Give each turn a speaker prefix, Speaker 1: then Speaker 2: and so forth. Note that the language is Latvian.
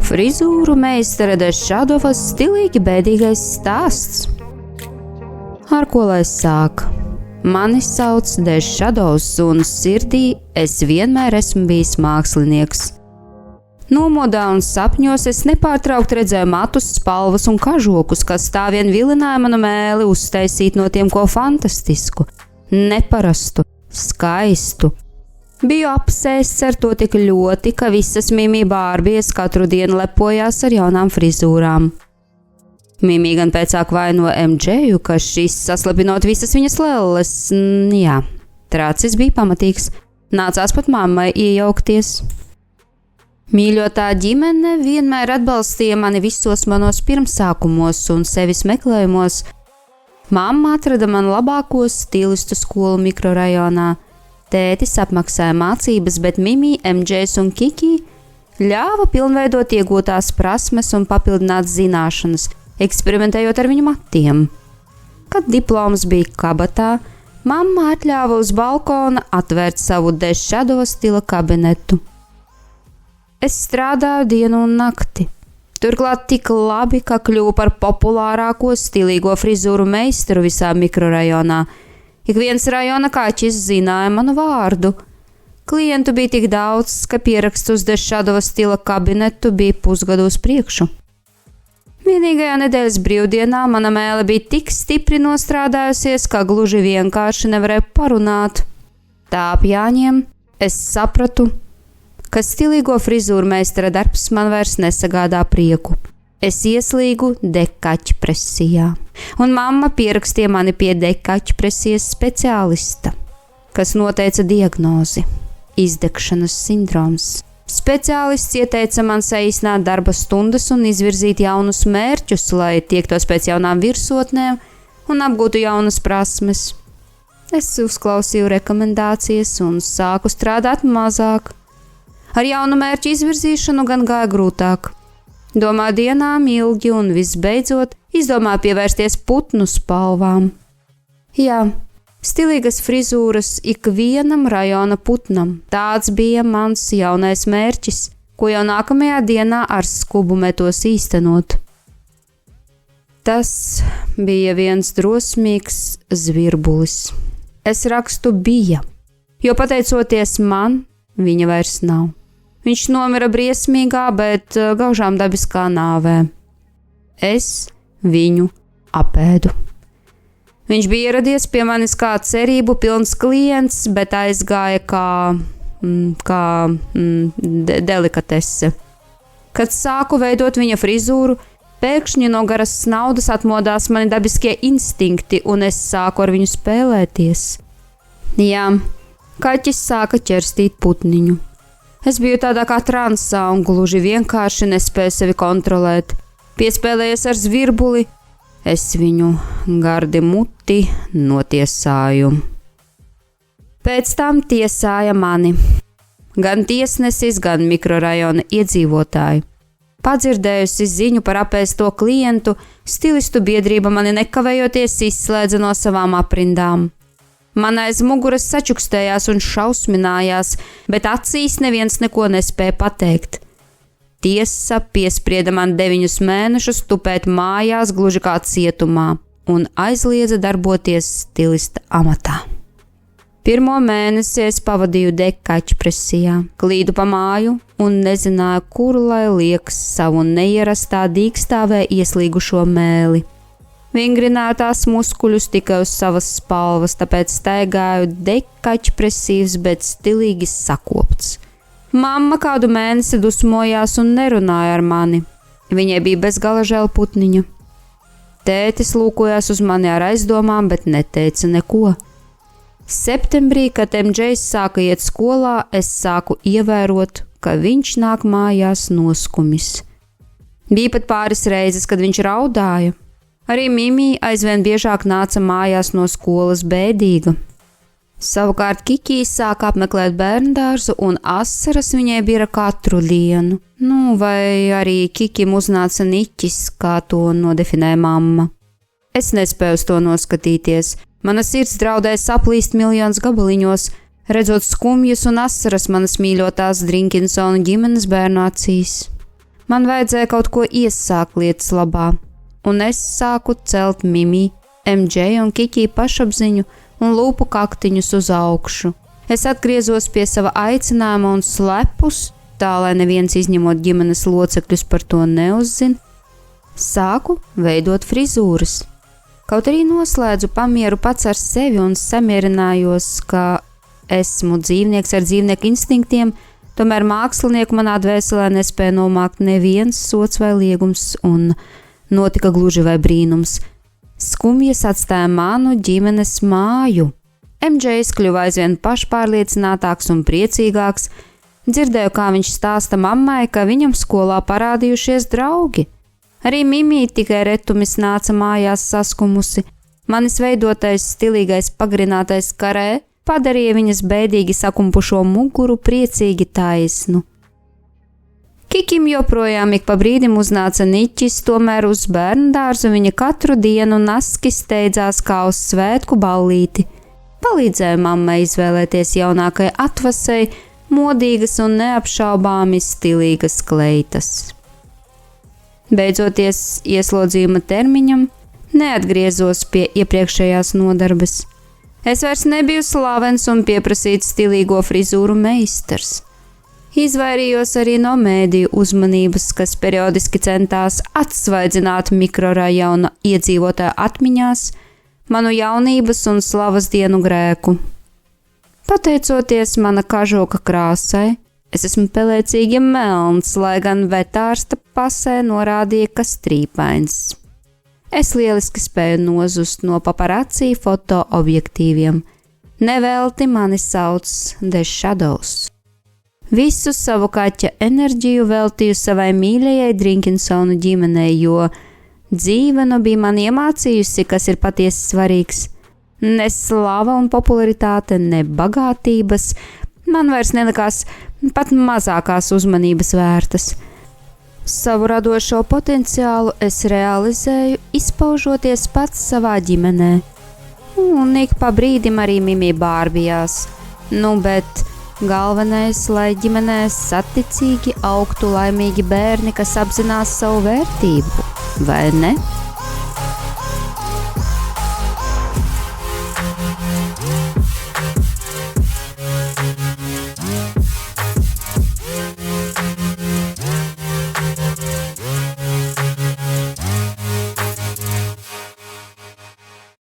Speaker 1: Frizūru meistara Deščadovas stilīgi bēdīgais stāsts. Ar ko lai sāk? Mani sauc Deščadovs un sirdī es vienmēr esmu bijis mākslinieks. Nomodā un sapņos es nepārtraukti redzēju matus, spalvas un kažokus, kas tā vien vilināja manu mēli uztaisīt no tiem ko fantastisku, neparastu, skaistu. Biju apsēsts ar to tik ļoti, ka visas Mimi Bārbijas katru dienu lepojās ar jaunām frizūrām. Mimi gan pēcāk vaino MJu, ka šis saslapinot visas viņas lelles. Jā, trācis bija pamatīgs. Nācās pat mammai iejaukties. Mīļotā ģimene vienmēr atbalstīja mani visos manos pirmsākumos un sevis meklējumos. Mamma atrada man labāko stilistu skolu mikrorajonā. Tētis apmaksāja mācības, bet Mimi, MJs un Kiki ļāva pilnveidot iegūtās prasmes un papildināt zināšanas, eksperimentējot ar viņu matiem. Kad diploms bija kabatā, mamma atļāva uz balkona atvērt savu Deščadova stila kabinetu. Es strādāju dienu un nakti. Turklāt tik labi, ka kļuvu par populārāko stilīgo frizūru meistaru visā mikrorajonā. Ik viens rajona kaķis zināja manu vārdu. Klientu bija tik daudz, ka pieraksts uz Deščadova stila kabinetu bija pusgadu uz priekšu. Vienīgajā nedēļas brīvdienā mana mēle bija tik stipri nostrādājusies, ka gluži vienkārši nevarēja parunāt. Tā ap Jāņiem es sapratu, ka stilīgo frizūru meistara darbs man vairs nesagādā prieku. Es ieslīgu dekaķpresijā, un mamma pierakstīja mani pie dekaķpresijas speciālista, kas noteica diagnozi – izdegšanas sindroms. Speciālists ieteica man saīsināt darba stundas un izvirzīt jaunus mērķus, lai tiektos pēc jaunām virsotnēm un apgūtu jaunas prasmes. Es uzklausīju rekomendācijas un sāku strādāt mazāk. Ar jaunu mērķu izvirzīšanu gan gāja grūtāk. Domā dienām ilgi un visbeidzot izdomā pievērsties putnu spalvām. Jā, stilīgas frizūras ikvienam rajona putnam. Tāds bija mans jaunais mērķis, ko jau nākamajā dienā ar skubu metos īstenot. Tas bija viens drosmīgs zvirbulis. Es rakstu bija, jo pateicoties man, viņa vairs nav. Viņš nomira briesmīgā, bet gaužām dabiskā nāvē. Es viņu apēdu. Viņš bija ieradies pie manis kā cerību pilns klients, bet aizgāja kā delikatese. Kad sāku veidot viņa frizūru, pēkšņi no garas naudas atmodās mani dabiskie instinkti, un es sāku ar viņu spēlēties. Jā, kaķis sāka ķerstīt putniņu. Es biju tādā kā transā un gluži vienkārši nespēju sevi kontrolēt. Piespēlējies ar zvirbuli, es viņu gardi muti notiesāju. Pēc tam tiesāja mani. Gan tiesnesis, gan mikrorajona iedzīvotāji. Padzirdējusi ziņu par apēsto klientu, stilistu biedrība mani nekavējoties izslēdza no savām aprindām. Man aiz muguras sačukstējās un šausminājās, bet acīs neviens neko nespēja pateikt. Tiesa piesprieda man 9 mēnešus tupēt mājās gluži kā cietumā un aizliedza darboties stilista amatā. 1. mēnesi es pavadīju dekaķpresijā, klīdu pa māju un nezināju, kur lai liek savu neierastā dīkstāvē ieslīgušo mēli. Vingrinātās muskuļus tikai uz savas spalvas, tāpēc staigāju dekaķpresīvs, bet stilīgi sakopts. Mamma kādu mēnesi dusmojās un nerunāja ar mani. Viņai bija bezgala žēl putniņa. Tētis lūkojās uz mani ar aizdomām, bet neteica neko. Septembrī, kad MJs sāka iet skolā, es sāku ievērot, ka viņš nāk mājās noskumis. Bija pat pāris reizes, kad viņš raudāja. Arī Mimi aizvien biežāk nāca mājās no skolas bēdīga. Savukārt Kiki sāka apmeklēt bērndārzu un asaras viņai bira katru dienu. Vai arī Kikim uznāca niķis, kā to nodefinēja mamma. Es nespēju uz to noskatīties. Mana sirds draudēja saplīst miljonus gabaliņos, redzot skumjas un asaras manas mīļotās Drinkinsona ģimenes bērnu acīs. Man vajadzēja kaut ko iesākt lietas labā, un es sāku celt Mimi, MJ un Kiki pašapziņu un lūpu kaktiņus uz augšu. Es atgriezos pie sava aicinājuma un slepus, tā lai neviens izņemot ģimenes locekļus par to neuzzina, sāku veidot frizūras. Kaut arī noslēdzu pamieru pats ar sevi un samierinājos, ka esmu dzīvnieks ar dzīvnieku instinktiem, tomēr mākslinieku manā dvēselē nespēja nomākt neviens sots vai liegums, un notika gluži vai brīnums. Skumjas atstāja manu ģimenes māju. MJ kļuva aizvien pašpārliecinātāks un priecīgāks. Dzirdēju, kā viņš stāsta mammai, ka viņam skolā parādījušies draugi. Arī Mimi tikai retumis nāca mājās saskumusi. Manis veidotais stilīgais pagarinātais karē padarīja viņas bēdīgi sakumpušo muguru priecīgi taisnu. Kikim joprojām ik pa brīdim uznāca niķis, tomēr uz bērnu dārzu viņa katru dienu naski steidzās kā uz svētku ballīti. Palīdzēja mammai izvēlēties jaunākai atvasei modīgas un neapšaubāmi stilīgas kleitas. Beidzoties ieslodzījuma termiņam, neatgriezos pie iepriekšējās nodarbes. Es vairs nebiju slavens un pieprasīts stilīgo frizūru meistars. Izvairījos arī no mēdīju uzmanības, kas periodiski centās atsvaidzināt mikrorajona iedzīvotāju atmiņās manu jaunības un slavas dienu grēku. Pateicoties mana kažoka krāsai, es esmu pelēcīgi melns, lai gan vetārsta pasē norādīja, ka strīpains. Es lieliski spēju nozust no paparacī fotoobjektīviem. Nevelti mani sauc The Shadows. Visu savu kaķa enerģiju veltīju savai mīļajai Drinkinsonu ģimenei, jo dzīve nu bija man iemācījusi, kas ir patiesi svarīgs. Ne slava un popularitāte, ne bagātības man vairs nelikās pat mazākās uzmanības vērtas. Savu radošo potenciālu es realizēju, izpaužoties pats savā ģimenē. Un ik pa brīdim arī Mimi bārbijās. Bet galvenais, lai ģimenē saticīgi augtu laimīgi bērni, kas apzinās savu vērtību, vai ne?